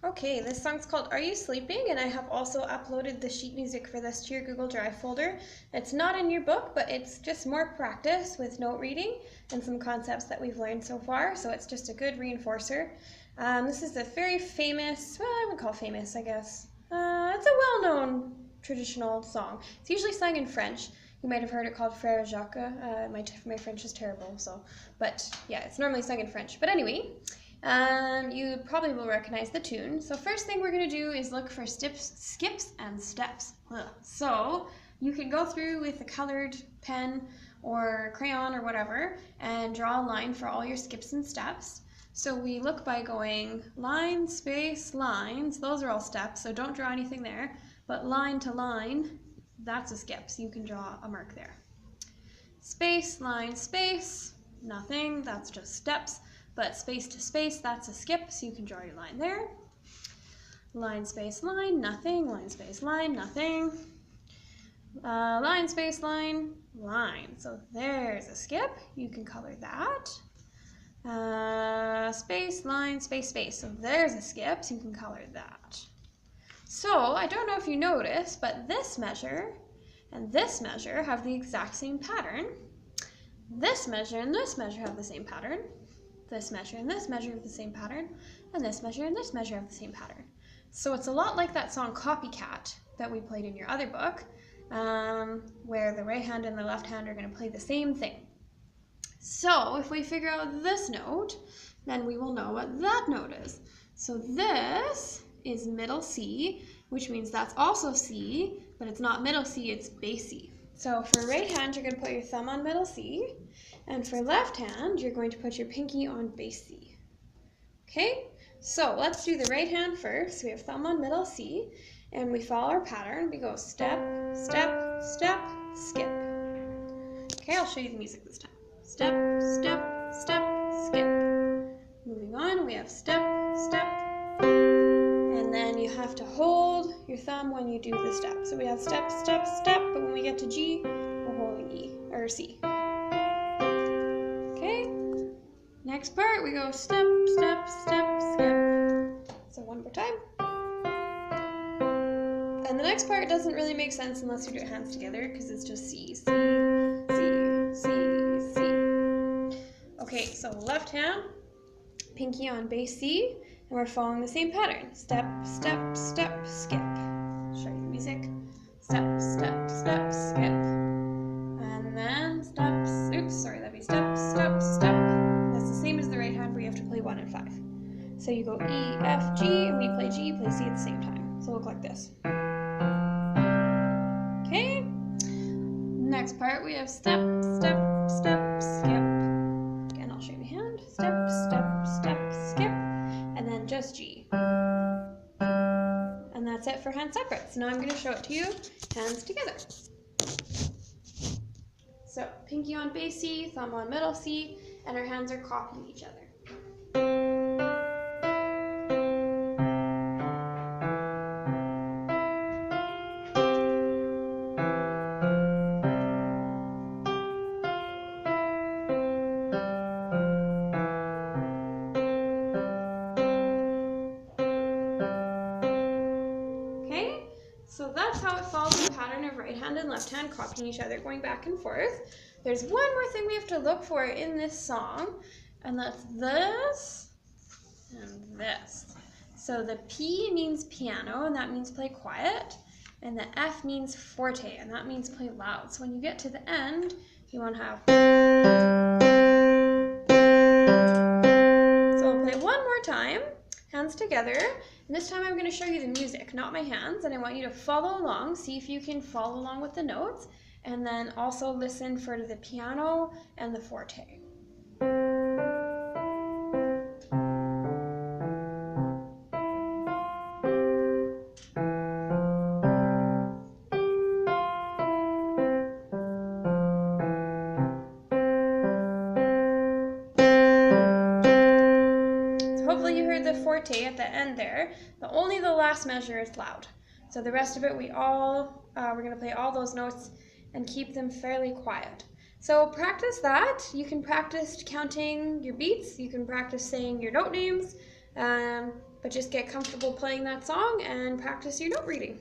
Okay, this song's called Are You Sleeping? And I have also uploaded the sheet music for this to your Google Drive folder. It's not in your book, but it's just more practice with note reading and some concepts that we've learned so far, so it's just a good reinforcer. This is a very famous, well, I would call famous, I guess. It's a well-known traditional song. It's usually sung in French. You might have heard it called Frère Jacques. My French is terrible, but yeah, it's normally sung in French. But anyway, you probably will recognize the tune. So first thing we're going to do is look for skips and steps. So you can go through with a colored pen or crayon or whatever and draw a line for all your skips and steps. So we look by going line, space, lines. Those are all steps, so don't draw anything there. But line to line, that's a skip, so you can draw a mark there. Space, line, space, nothing, that's just steps. But space to space, that's a skip, so you can draw your line there. Line, space, line, nothing. Line, space, line, nothing. Line, space, line, line. So there's a skip. You can color that. Space, line, space, space. So there's a skip, so you can color that. So I don't know if you noticed, but this measure and this measure have the exact same pattern. This measure and this measure have the same pattern. This measure and this measure have the same pattern, and this measure and this measure have the same pattern. So it's a lot like that song Copycat that we played in your other book, where the right hand and the left hand are going to play the same thing. So if we figure out this note, then we will know what that note is. So this is middle C, which means that's also C, but it's not middle C, it's bass C. So for right hand, you're going to put your thumb on middle C, and for left hand, you're going to put your pinky on bass C. Okay, so let's do the right hand first. We have thumb on middle C, and we follow our pattern. We go step, step, step, skip. Okay, I'll show you the music this time. Step, step, step, skip. Moving on, we have step, step, and then you have to hold your thumb when you do the step. So we have step, step, step, but when we get to G, we're holding E, or C. Okay, next part, we go step, step, step, skip. So one more time. And the next part doesn't really make sense unless you do hands together, because it's just C, C, C, C, C. Okay, so left hand, pinky on bass C, and we're following the same pattern. Step, step, step, skip. Show you the music. Step, step, step, skip. And then steps, oops, sorry, that'd be step, step, step. That's the same as the right hand where you have to play 1 and 5. So you go E, F, G, and we play G, play C at the same time. So look like this. Okay. Next part, we have step, step, step, skip. Again, I'll show you my hand. Step, step, step, skip. And then just G. And that's it for hand separate. So now I'm going to show it to you, hands together. So pinky on bass C, thumb on middle C, and our hands are copying each other. So that's how it follows the pattern of right hand and left hand copying each other, going back and forth. There's one more thing we have to look for in this song, and that's this and this. So the P means piano, and that means play quiet, and the F means forte, and that means play loud. So when you get to the end, you want to have... So we'll play one more time, hands together. And this time I'm going to show you the music, not my hands, and I want you to follow along, see if you can follow along with the notes, and then also listen for the piano and the forte. Hopefully you heard the forte at the end there. Only the last measure is loud. So the rest of it, we're going to play all those notes and keep them fairly quiet. So practice that. You can practice counting your beats. You can practice saying your note names. But just get comfortable playing that song and practice your note reading.